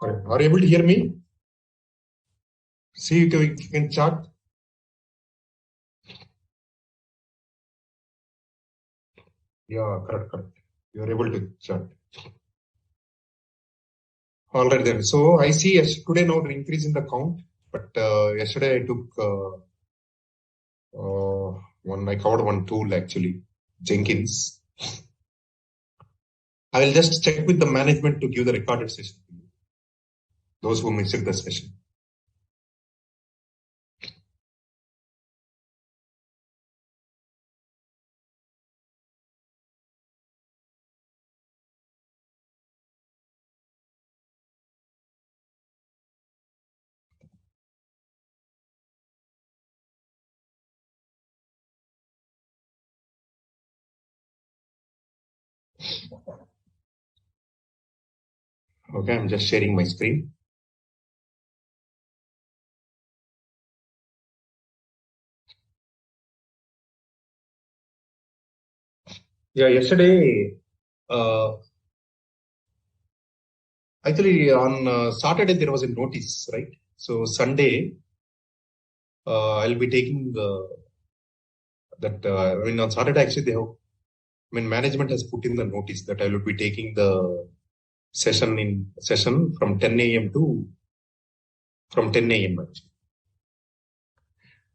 Are you able to hear me? See if you can chat. Yeah, correct. You are able to chat. All right then. So I see today now an increase in the count, but yesterday I took I covered one tool actually, Jenkins. I will just check with the management to give the recorded session to you, those who missed the session. Okay, I'm just sharing my screen. Yeah, yesterday, actually on Saturday there was a notice, right? So Sunday, I'll be taking on Saturday actually management has put in the notice that I will be taking the session from 10 a.m. from 10 a.m. actually.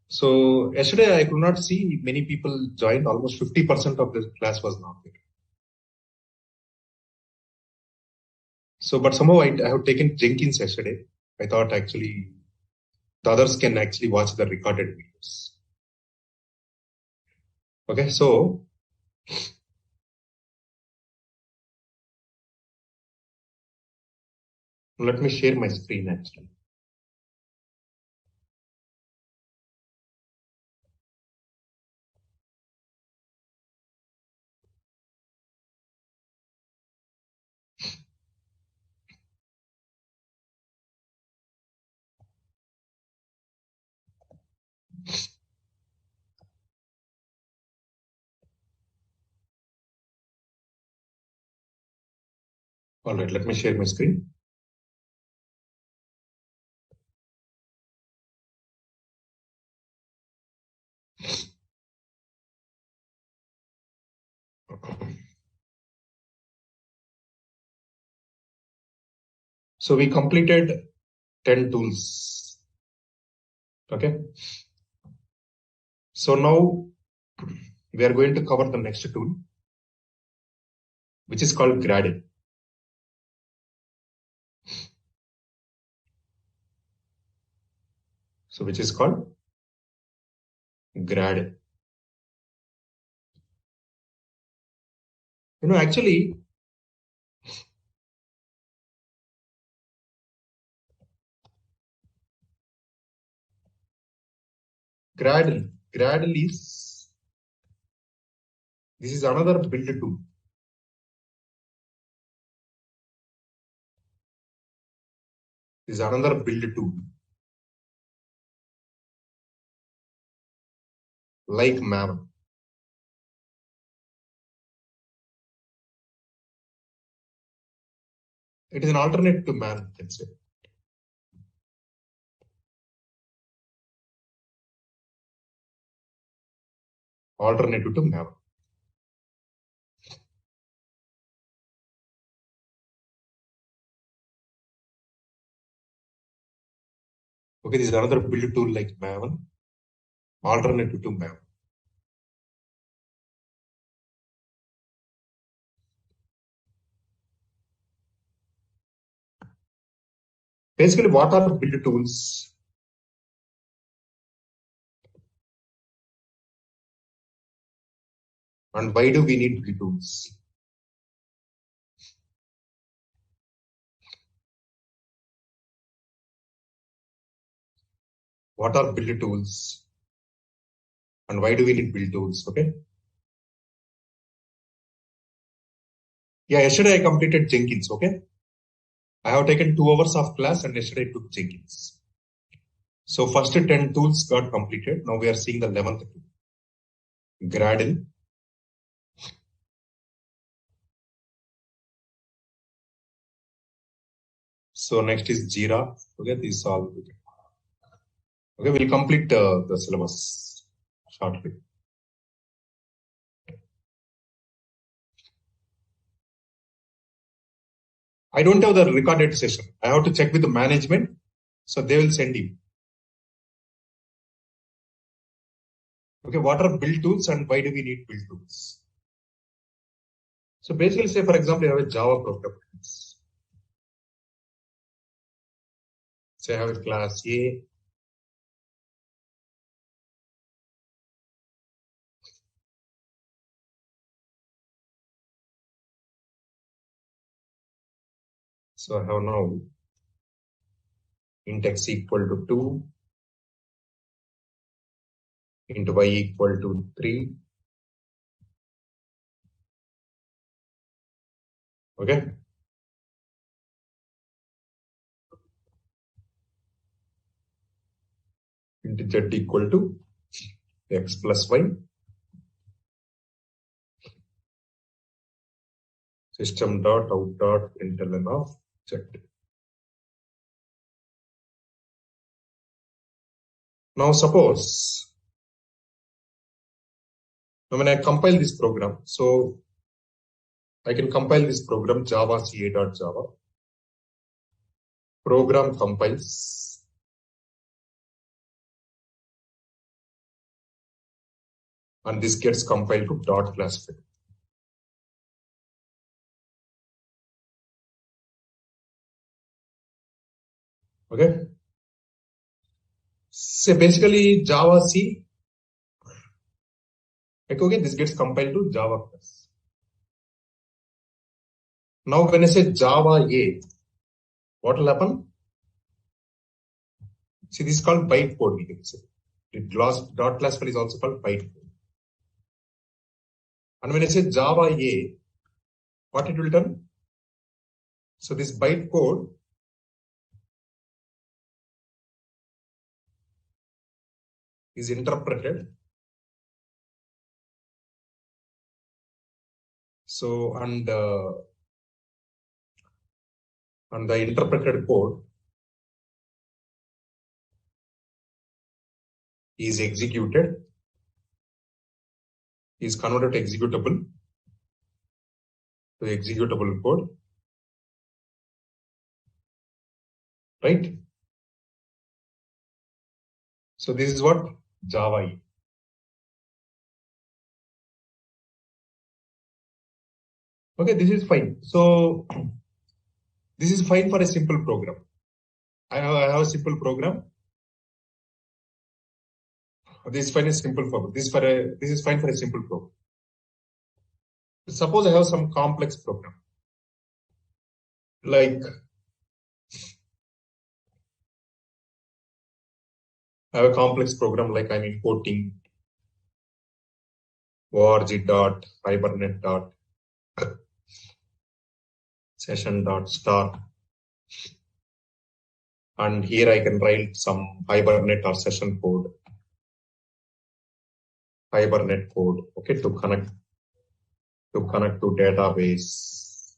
So yesterday I could not see many people joined. Almost 50% of the class was not there. So, but somehow I have taken Jenkins yesterday. I thought actually the others can actually watch the recorded videos. Okay, so let me share my screen actually. All right, let me share my screen. So we completed 10 tools. Okay. So now we are going to cover the next tool, which is called Gradle. So which is called Gradle. Actually, Gradle is, this is another build tool. This is another build tool. Like Maven. It is an alternate to Maven, you can say. Alternative to Maven. Okay, this is another build tool like Maven. Alternative to Maven. Basically, what are build tools? And why do we need build tools? What are build tools? And why do we need build tools? Okay. Yeah, yesterday I completed Jenkins. Okay. I have taken 2 hours of class and yesterday I took Jenkins. So first 10 tools got completed. Now we are seeing the 11th tool. Gradle. So next is Jira. Okay, this is all. Okay, we'll complete the syllabus shortly. I don't have the recorded session. I have to check with the management. So they will send you. Okay, what are build tools and why do we need build tools? So basically, say for example, you have a Java program. Say I have a class A. So I have now int x equal to 2, int y equal to 3. Okay. Int z equal to x plus y. System dot out dot println of z. Now suppose when I compile this program, so I can compile this program java ca.java. Program compiles. And this gets compiled to dot classifier. Okay. So basically Java C. Okay, this gets compiled to Java class. Now when I say Java A, what will happen? See, this is called bytecode, we can say. Dot classifier is also called bytecode. And when I say Java A, what it will turn? So this bytecode is interpreted. So and the interpreted code is executed, is converted to executable code, right? So this is what Java is. Okay, this is fine. So this is fine for a simple program. I have a simple program. This is fine a simple program. This is fine for a simple program. Suppose I have some complex program. Like I have a complex program like I'm importing org.hibernate session.start, and here I can write some Hibernate or session code, Hibernate code, okay, to connect to database,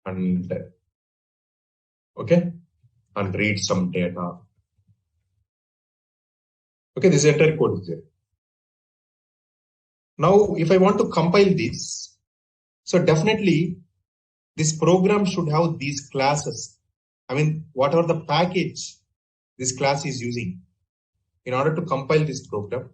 and okay, and read some data. Okay, this entire code is there. Now, if I want to compile this, so definitely this program should have these classes. I mean, whatever the package this class is using in order to compile this program.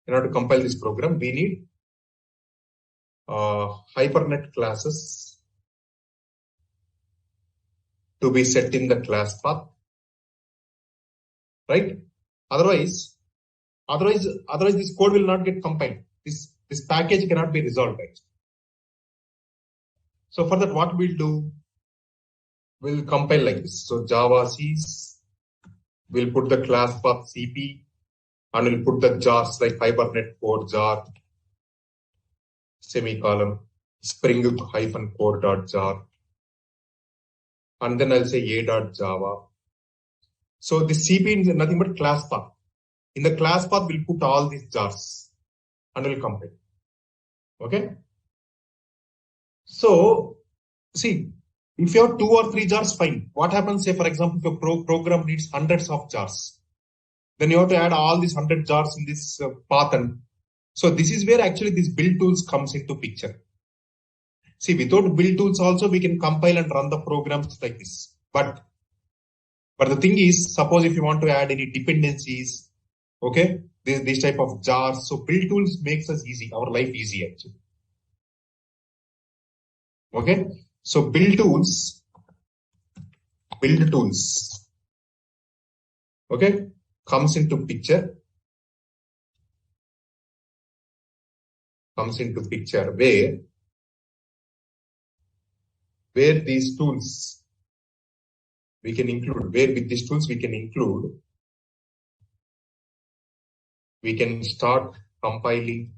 In order to compile this program, we need Hibernate classes to be set in the class path, right? Otherwise this code will not get compiled. This package cannot be resolved, right? So for that, what we'll do, we'll compile like this. So Java C's, we'll put the class path CP, and we'll put the jars like Hibernate code jar, semicolon, spring hyphen core dot jar, and then I'll say a.java. So the CP is nothing but class path. In the class path, we'll put all these jars, and will compile. Okay. So see, if you have 2 or 3 jars, fine. What happens, say for example, if your program needs hundreds of jars, then you have to add all these 100 jars in this path. And so this is where actually this build tools comes into picture. See, without build tools also we can compile and run the programs like this. But the thing is, suppose if you want to add any dependencies, okay, this type of jars. So build tools makes us easy, our life easy actually. Okay, so build tools, okay, comes into picture where these tools we can include, we can start compiling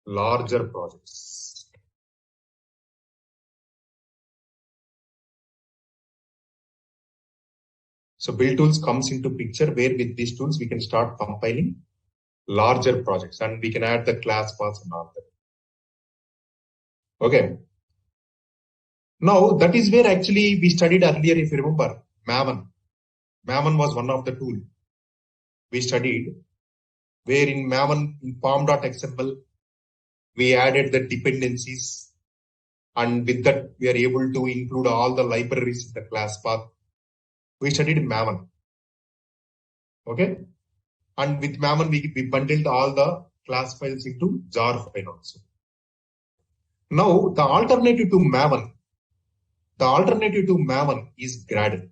larger projects. So build tools comes into picture where with these tools we can start compiling larger projects and we can add the class paths and all that. Okay. Now that is where actually we studied earlier, if you remember, Maven. Maven was one of the tools we studied, where in Maven, in pom.xml, we added the dependencies, and with that we are able to include all the libraries in the class path. We studied Maven. Okay. And with Maven, we bundled all the class files into jar file also. Now the alternative to Maven is Gradle.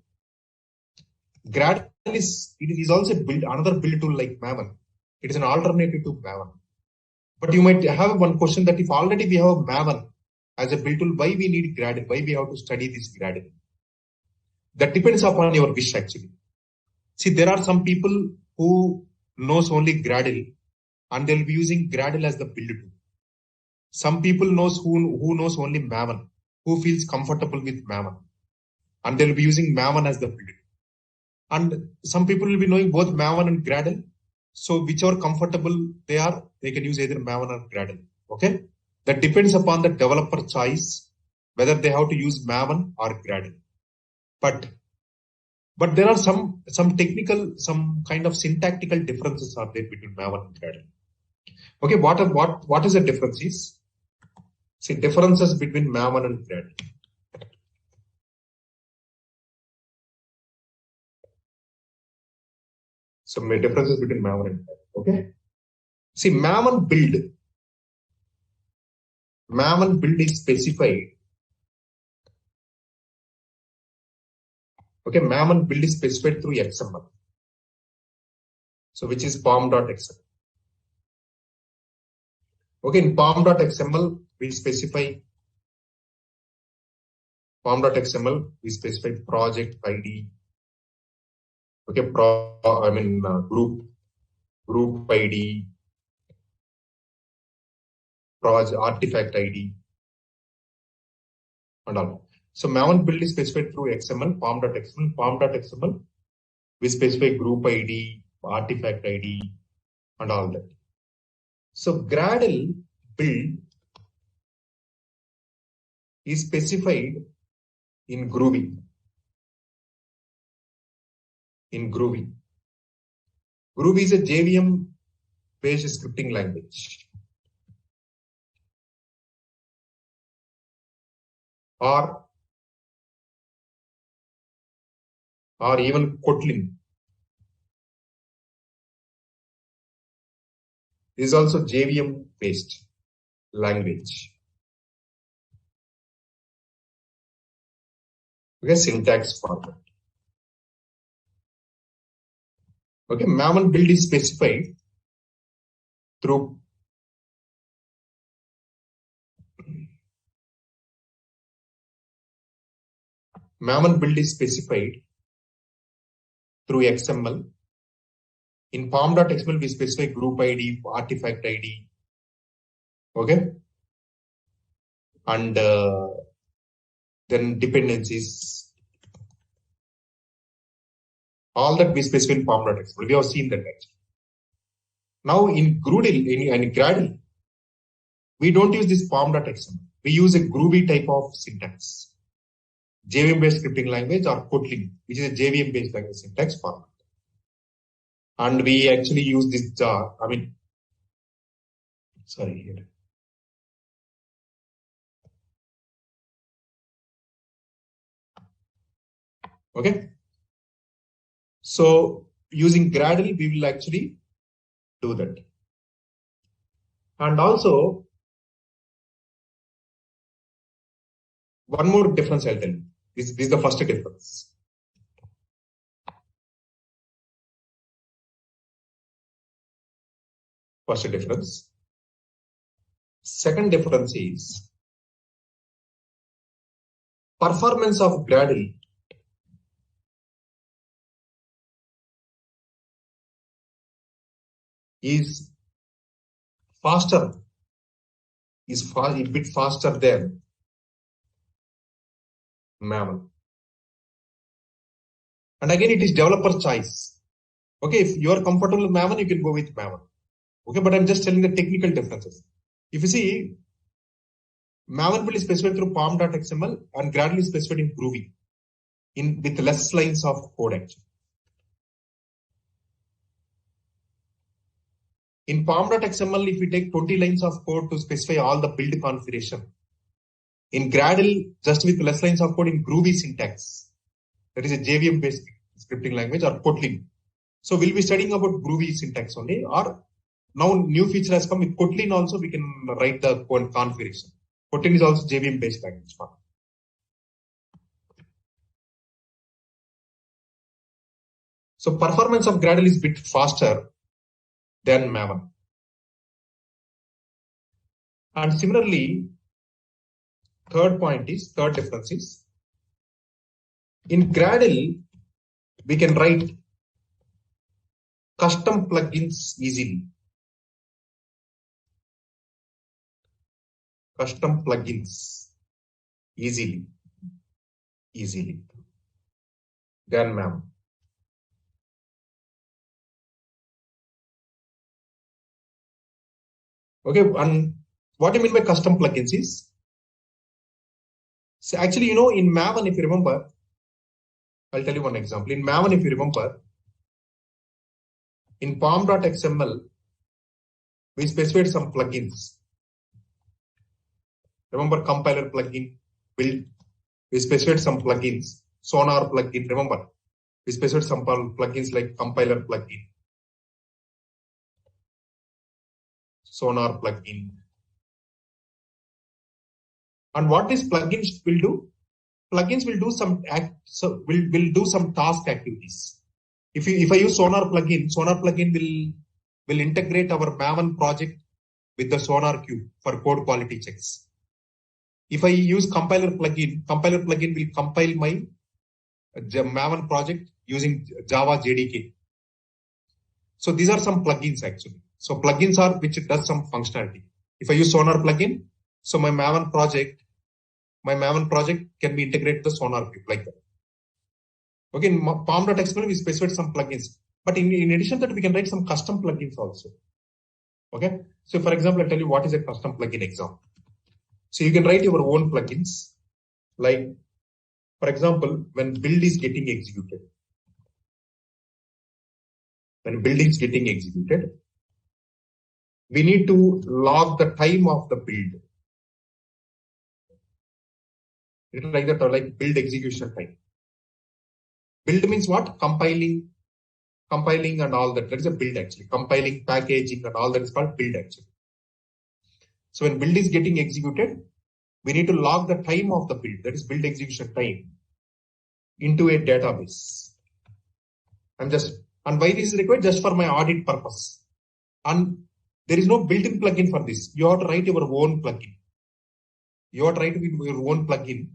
Gradle is also another build tool like Maven. It is an alternative to Maven. But you might have one question that if already we have Maven as a build tool, why we need Gradle? Why we have to study this Gradle? That depends upon your wish actually. See, there are some people who knows only Gradle and they'll be using Gradle as the build tool. Some people who knows only Maven, who feels comfortable with Maven, and they'll be using Maven as the build. And some people will be knowing both Maven and Gradle. So whichever comfortable they are, they can use either Maven or Gradle. Okay, that depends upon the developer choice whether they have to use Maven or Gradle. But there are some technical, some kind of syntactical differences are there between Maven and Gradle. Okay, what is the differences? See, differences between Maven and Gradle. Some differences between Maven and Gradle. Okay. See, Maven build is specified. Okay, Maven build is specified through XML. So which is pom.xml. Okay, in pom.xml we specify project ID. Okay, group ID, project artifact ID, and all. So Maven build is specified through XML, pom.xml, we specify group ID, artifact ID, and all that. So Gradle build is specified in Groovy. Groovy is a JVM based scripting language. Or even Kotlin is also JVM based language. Okay, syntax format. Okay, Maven build is specified through XML. In pom.xml, we specify group ID, artifact ID. Okay. And then dependencies. All that we specify in pom.xml. We have seen that actually. Now in Gradle, we don't use this pom.xml. We use a Groovy type of syntax, JVM-based scripting language or Kotlin, which is a JVM-based language syntax format. And we actually use this jar. Here. Okay. So using Gradle, we will actually do that. And also, one more difference I'll tell you. This is the first difference. First difference. Second difference is performance of Gradle is faster, a bit faster than Maven. And again, it is developer choice. Okay, if you are comfortable with Maven, you can go with Maven. Okay, but I'm just telling the technical differences. If you see, Maven will is specified through pom.xml and Gradle is specified in Groovy, with less lines of code actually. In pom.xml, if we take 20 lines of code to specify all the build configuration, in Gradle, just with less lines of code in Groovy syntax, that is a JVM-based scripting language or Kotlin. So we'll be studying about Groovy syntax only, or now new feature has come with Kotlin also, we can write the code configuration. Kotlin is also JVM-based language. So performance of Gradle is a bit faster than Maven. And similarly, third difference is, in Gradle, we can write custom plugins easily. Custom plugins easily than Maven. Okay, and what I mean by custom plugins is, so actually, in Maven, if you remember, I'll tell you one example. In Maven, if you remember, in pom.xml, we specified some plugins. Remember compiler plugin, build, we specified some plugins, sonar plugin, remember, we specified some plugins like compiler plugin, sonar plugin. And what these plugins will do? Plugins will do some will do some task activities. If I use sonar plugin will integrate our Maven project with the sonar queue for code quality checks. If I use compiler plugin will compile my Maven project using Java JDK. So these are some plugins actually. So plugins are which does some functionality. If I use sonar plugin, so my Maven project can be integrated to the sonar queue like that. Okay, in pom.xml, we specified some plugins. But in addition to that, we can write some custom plugins also. Okay, so for example, I'll tell you what is a custom plugin example. So you can write your own plugins. Like, for example, when build is getting executed. When build is getting executed, we need to log the time of the build. It's like that, or like build execution time. Build means what? Compiling and all that. That is a build actually. Compiling, packaging and all that is called build actually. So when build is getting executed, we need to log the time of the build, that is build execution time, into a database. And why this is required? Just for my audit purpose. And there is no built-in plugin for this. You have to write your own plugin. You have to write your own plugin,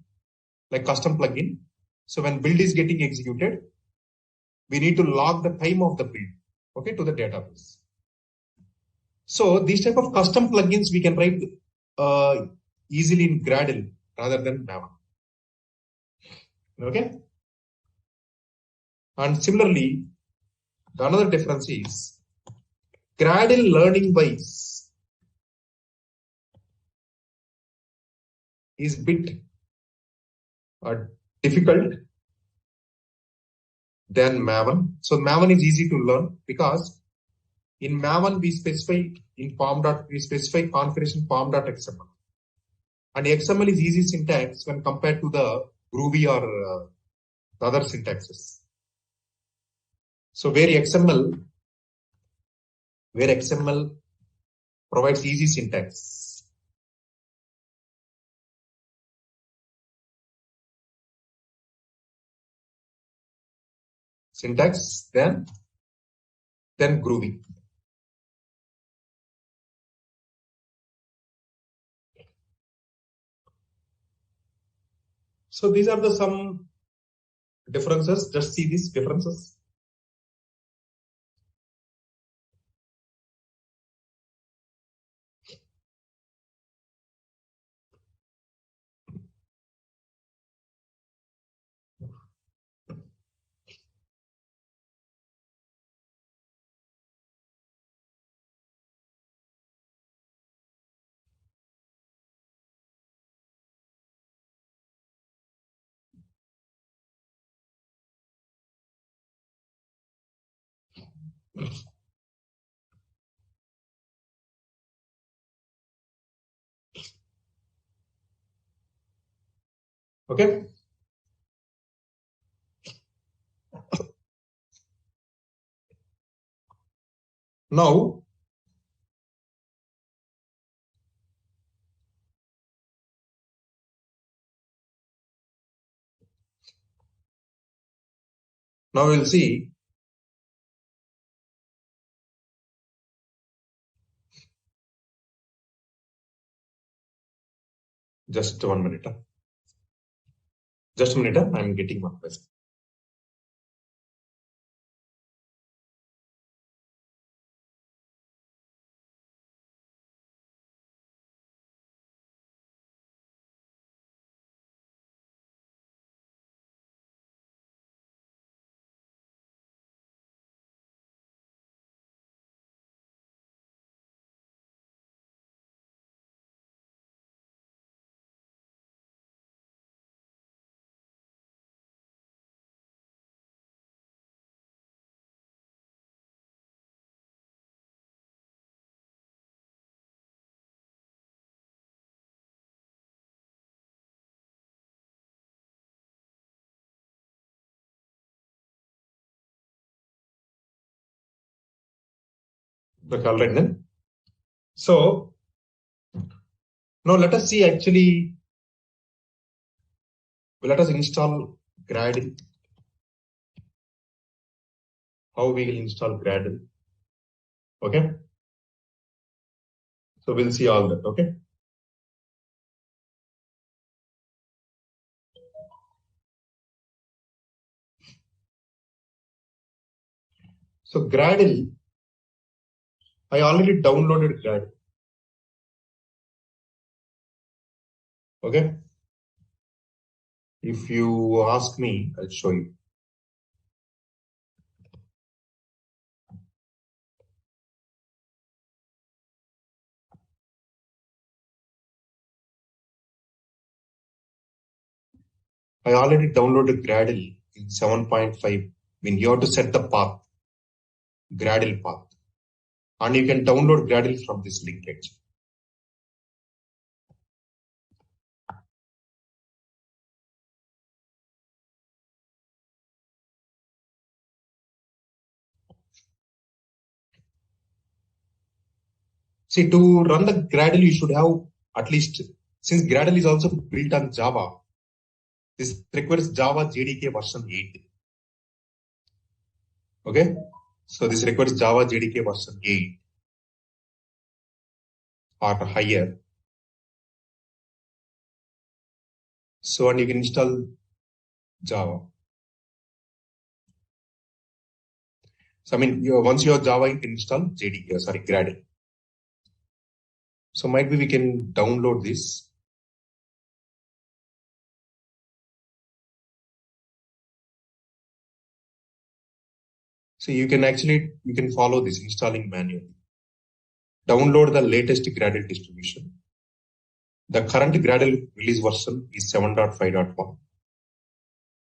like custom plugin. So when build is getting executed, we need to log the time of the build, okay, to the database. So these type of custom plugins we can write easily in Gradle rather than Maven. Okay. And similarly, the another difference is Gradle learning wise is bit difficult than Maven. So Maven is easy to learn because in Maven we specify in we specify configuration pom.xml. And XML is easy syntax when compared to the Groovy or the other syntaxes. So where XML provides easy syntax. Then Groovy. So these are the some differences. Just see these differences. Okay. Now we'll see just 1 minute. Just a minute. I'm getting one question. Okay, all right then. So now let us see actually. Let us install Gradle. How we will install Gradle. Okay. So we'll see all that. Okay. So Gradle, I already downloaded Gradle. Okay. If you ask me, I'll show you. I already downloaded Gradle in 7.5. When you have to set the path, Gradle path. And you can download Gradle from this link actually. See, to run the Gradle, you should have at least, since Gradle is also built on Java, this requires Java JDK version 8. Okay. So this requires Java JDK version 8 or higher. So, and you can install Java. So, I mean, once you have Java, you can install Gradle. So might be we can download this. So you can follow this installing manually. download the latest Gradle distribution. The current Gradle release version is 7.5.1.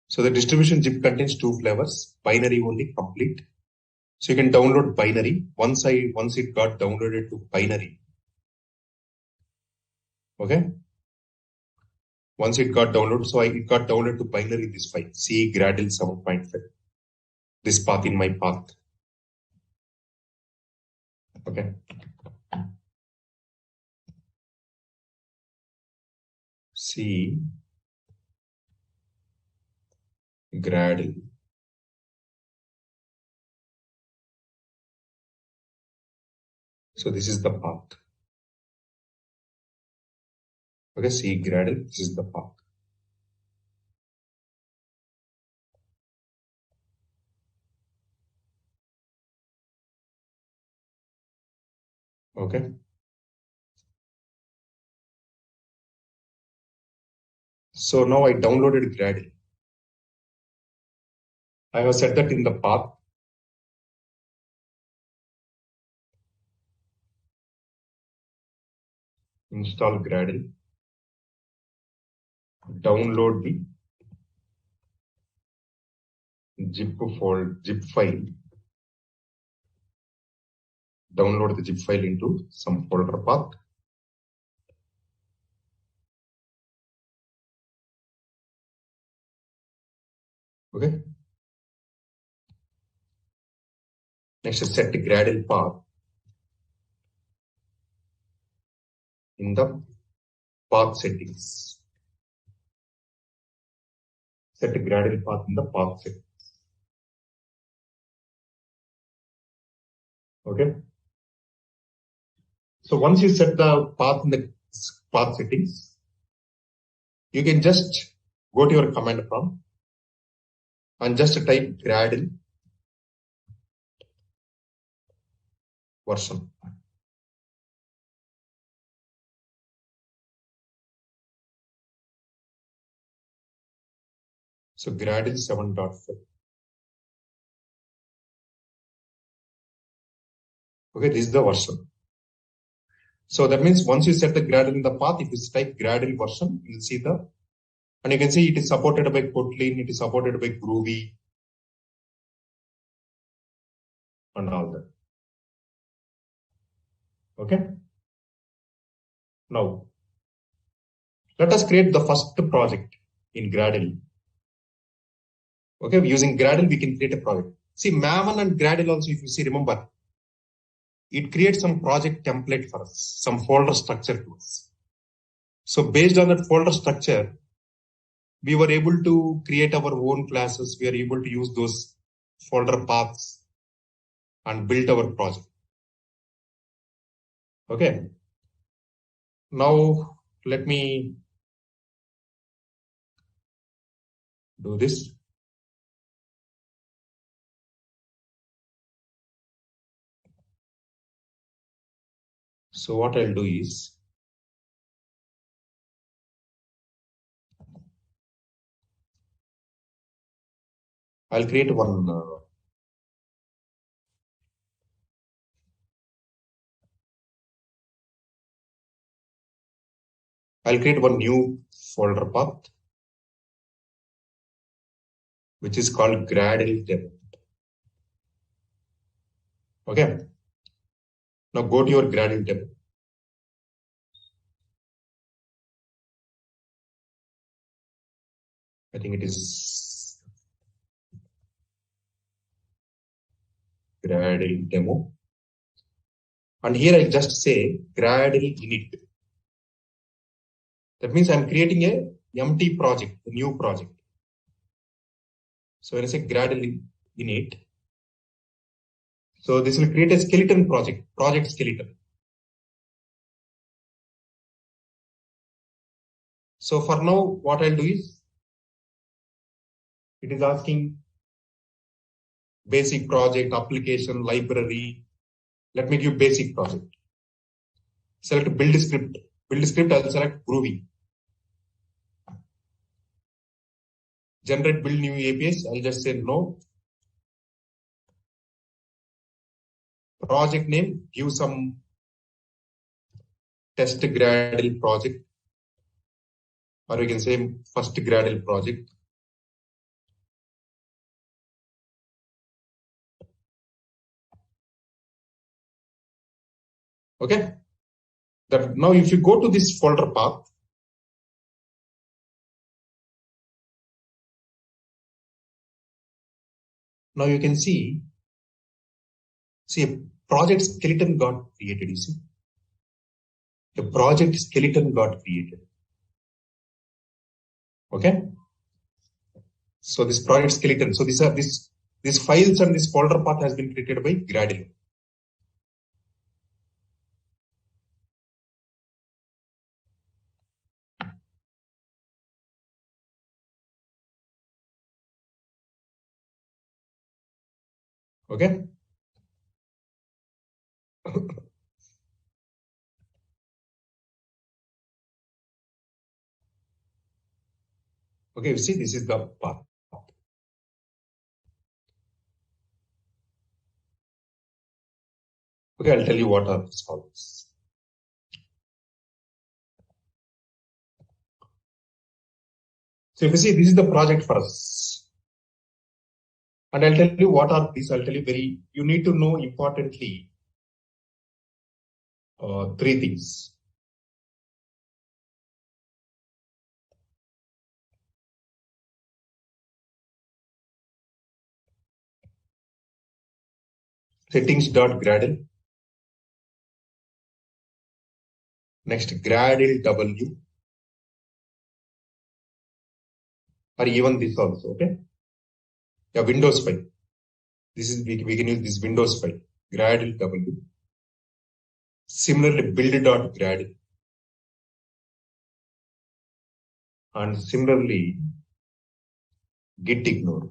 So the distribution zip contains two flavors, binary only, complete. So you can download binary. Once it got downloaded to binary. Okay. Once it got downloaded, so it got downloaded to binary this file, C Gradle 7.5. This path in my path. Okay. C Gradle. So this is the path. Okay, C Gradle, this is the path. Okay. So now I downloaded Gradle. I have set that in the path. Install Gradle. Download the zip file. Download the zip file into some folder path. Okay. Next, set the Gradle path in the path settings. Set the Gradle path in the path settings. Okay. So once you set the path in the path settings, you can just go to your command prompt and just type Gradle version. So Gradle 7.5. Okay, this is the version. So that means once you set the Gradle in the path, if you type Gradle version, you'll see and you can see it is supported by Kotlin, it is supported by Groovy, and all that. Okay. Now, let us create the first project in Gradle. Okay, using Gradle, we can create a project. See, Maven and Gradle also, if you see, remember, it creates some project template for us, some folder structure to us. So based on that folder structure, we were able to create our own classes. We are able to use those folder paths and build our project. Okay. Now let me do this. So what I'll do is, I'll create one new folder path, which is called Gradle demo. Okay. Now go to your Gradle demo. I think it is Gradle demo. And here I just say Gradle init. That means I'm creating a empty project, a new project. So when I say Gradle init, so this will create a skeleton project skeleton. So for now, what I'll do is, it is asking basic project, application, library. Let me give basic project. Select build script. Build script, I'll select Groovy. Generate build new APIs, I'll just say no. Project name, give some test Gradle project, or we can say first Gradle project. Okay. That now if you go to this folder path, now you can see a project skeleton got created, you see. A project skeleton got created. Okay. So this project skeleton, so these are these files and this folder path has been created by Gradle. Okay. Okay, you see, this is the path. Okay, I'll tell you what are these files. So if you see, this is the project for us. And I'll tell you what are these. I'll tell you you need to know importantly 3 things. Settings.gradle. Next, Gradle W. Or even this also, okay? Yeah, Windows file. This is, we can use this Windows file. Gradle W. Similarly, build.gradle. And similarly, git ignore.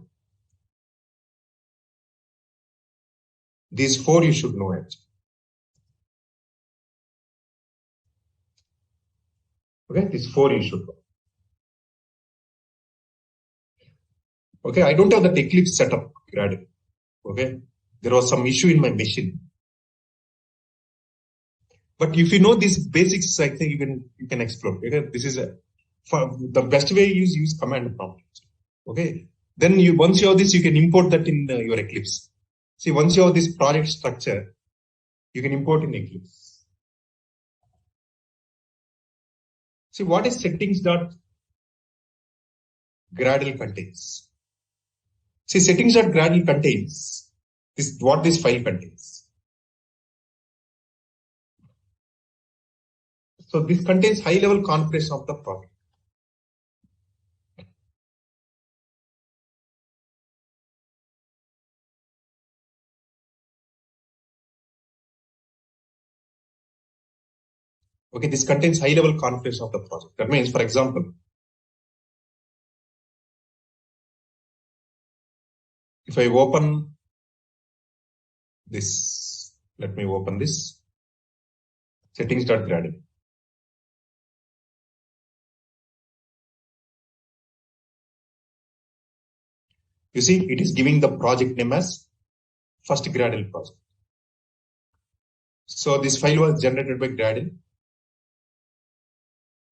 These 4 you should know actually. Okay, these 4 you should know. Okay, I don't have that Eclipse setup, Gradle. Okay, there was some issue in my machine. But if you know these basics, I think you can explore. Okay, this is the best way is use command prompt. Okay, then once you have this, you can import that in your Eclipse. See, once you have this project structure, you can import in Eclipse. See, what is settings.gradle contains? See, settings.gradle contains what this file contains. So this contains high-level configuration of the project. Okay, this contains high-level configuration of the project. That means, for example, if I open this, let me open this settings.gradle. You see, it is giving the project name as first Gradle project. So this file was generated by Gradle.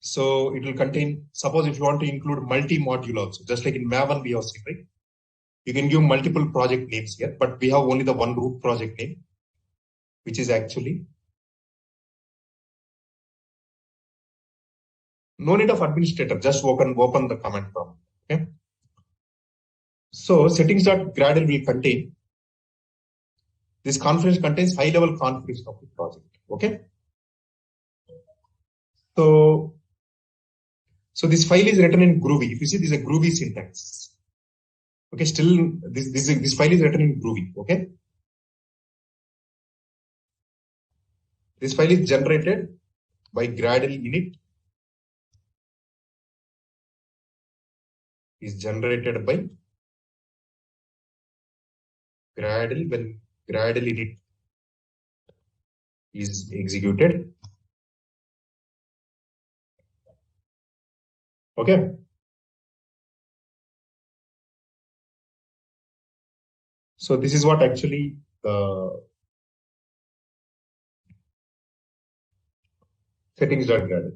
So it will contain, suppose if you want to include multi-module also, just like in Maven we have seen, right? You can give multiple project names here, but we have only the one root project name, which is actually no need of administrator, just open the command prompt. Okay. So settings.gradle will contain this configuration contains high-level configuration of the project. Okay. So this file is written in Groovy. If you see, this is a Groovy syntax. Okay, still this file is written in Groovy. Okay. This file is generated by Gradle init. Is generated by Gradle when Gradle init is executed. Okay. So this is what actually the Settings.gradle.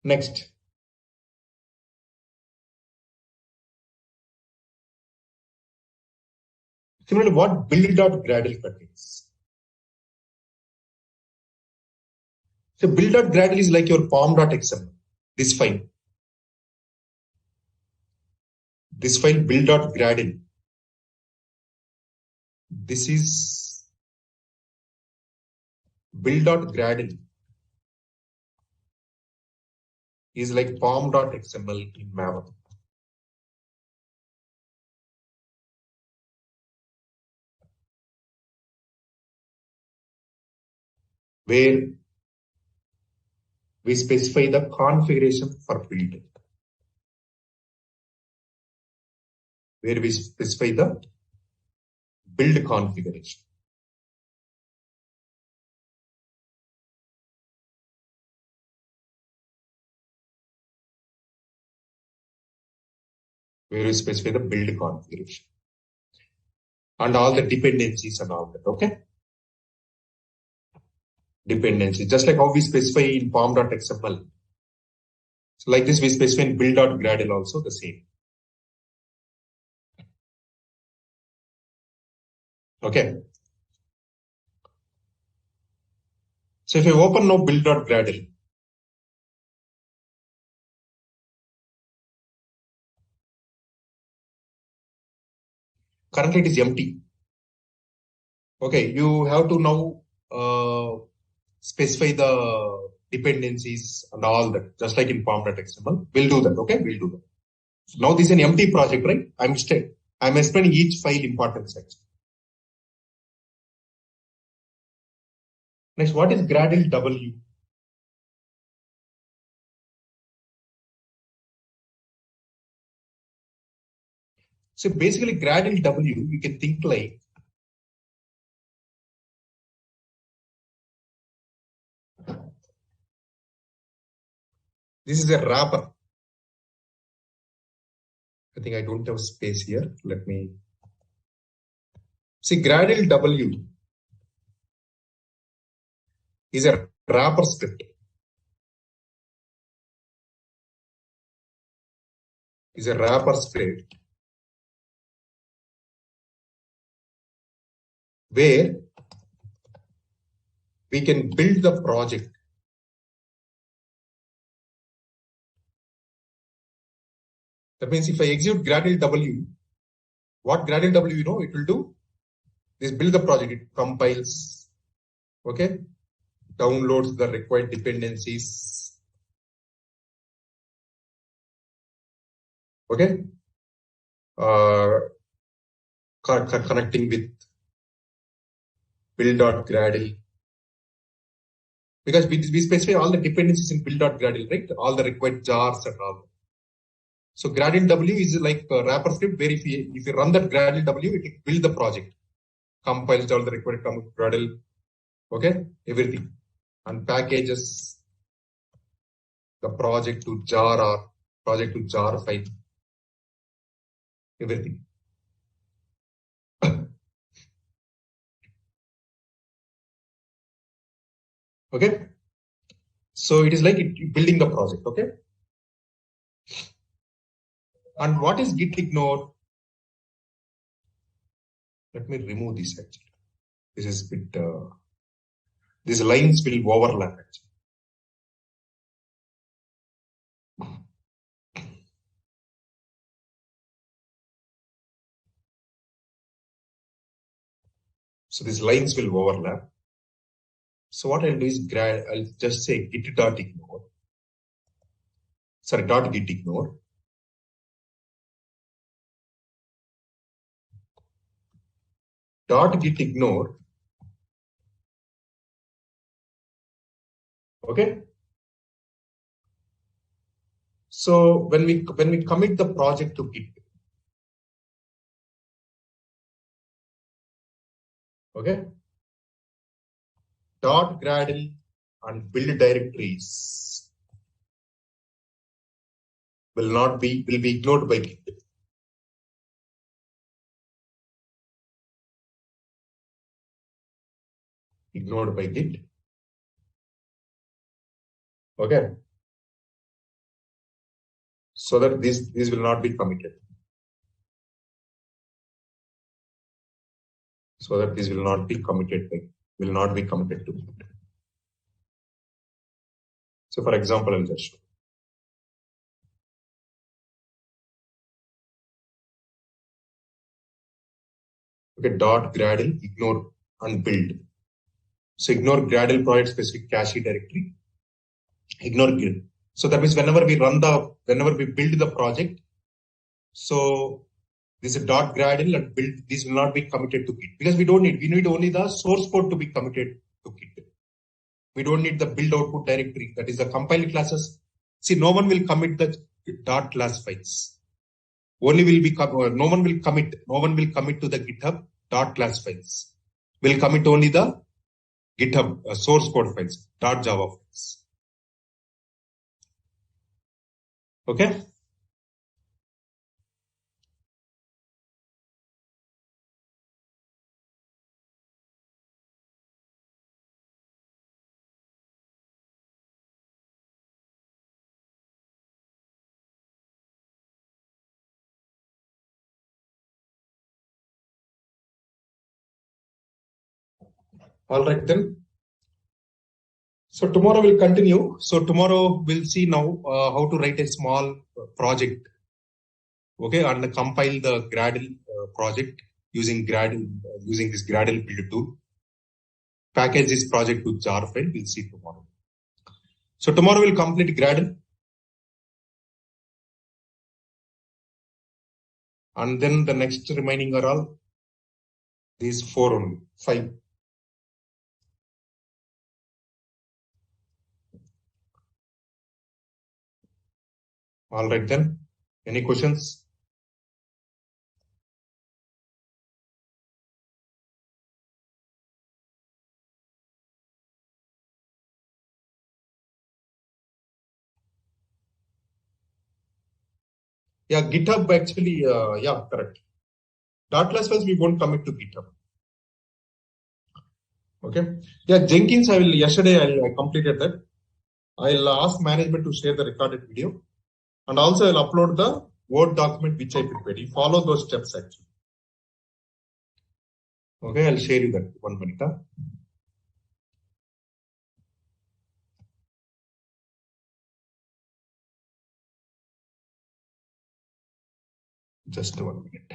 Next. Similarly, what build.gradle contains? So build.gradle is like your pom.xml, this file. This file build.gradle. This is build.gradle is like pom.xml in Maven. Where we specify the configuration for build. Where we specify the build configuration. Where we specify the build configuration. And all the dependencies and all that, okay? Dependencies, just like how we specify in pom.xml. So like this, we specify in build.gradle also the same. Okay. So if I open now build.gradle, currently it is empty. Okay, you have to now specify the dependencies and all that, just like in pom.xml. We'll do that, okay? We'll do that. So now this is an empty project, right? I'm explaining each file importance section. Next, what is Gradle W? So basically Gradle W, you can think like this is a wrapper. I think I don't have space here. Let me see. Gradle W is a wrapper script. Is a wrapper script where we can build the project. That means if I execute Gradle W, what Gradle W, it will do is build the project. It compiles, okay, downloads the required dependencies, okay, connecting with build.gradle. Because we specify all the dependencies in build.gradle, right? All the required jars and all. So Gradle W is like a wrapper script where if you run that Gradle W, it will build the project, compiles all the required Gradle, okay, everything, and packages the project to jar or project to jar file, everything. Okay, so it is like building the project, okay. And what is git ignore? Let me remove this actually. This is a bit, these lines will overlap actually. So these lines will overlap. So what I'll do is I'll just say git.ignore. Sorry, .git ignore. .git ignore. Okay. So when we commit the project to Git, okay, .gradle and build directories will be ignored by Git. Ignored by Git. Okay. So that these will not be committed. So that these will not be committed, will not be committed to Git. So for example, I'll just show. Okay, dot Gradle, ignore and build. So ignore Gradle project specific cache directory. Ignore Git. So that means whenever we build the project, so this is dot Gradle and build, these will not be committed to Git because we need only the source code to be committed to Git. We don't need the build output directory. That is the compiled classes. See, no one will commit the dot class files. No one will commit to the GitHub dot class files. Will commit only the GitHub source code files, dot Java files. Okay. All right then. So tomorrow we'll continue. So tomorrow we'll see now how to write a small project. Okay, and compile the Gradle project using this Gradle build tool. Package this project to jar file. We'll see tomorrow. So tomorrow we'll complete Gradle. And then the next remaining are all these 4 only, 5. All right then. Any questions? Yeah, GitHub actually, yeah, correct. Dot class files we won't commit to GitHub. Okay. Yeah, Jenkins, yesterday I completed that. I'll ask management to share the recorded video. And also I'll upload the Word document which I prepared. You follow those steps actually. Okay, I'll share you that 1 minute. Just 1 minute.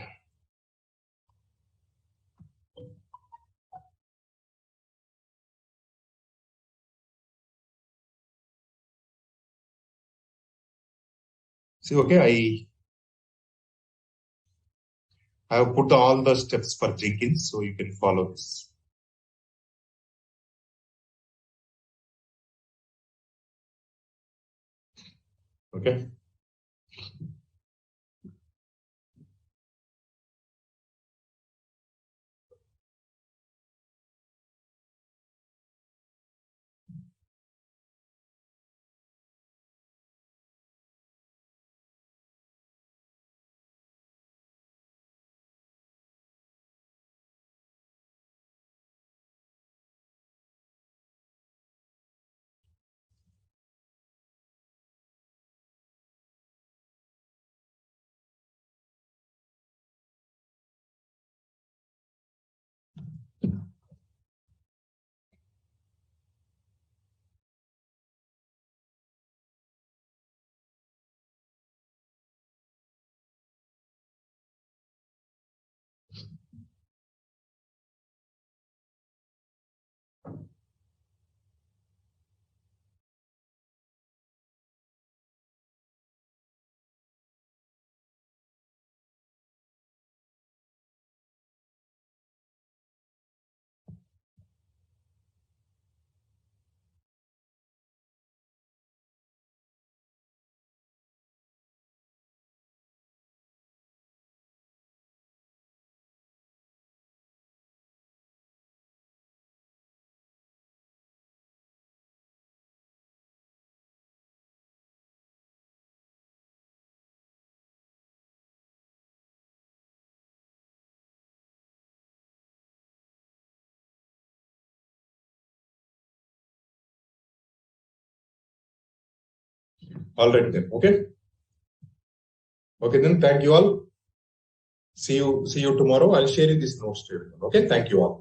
See, okay, I have put all the steps for Jenkins, so you can follow this. Okay. All right then. Okay. Okay then. Thank you all. See you tomorrow. I'll share you this notes to everyone. Okay. Thank you all.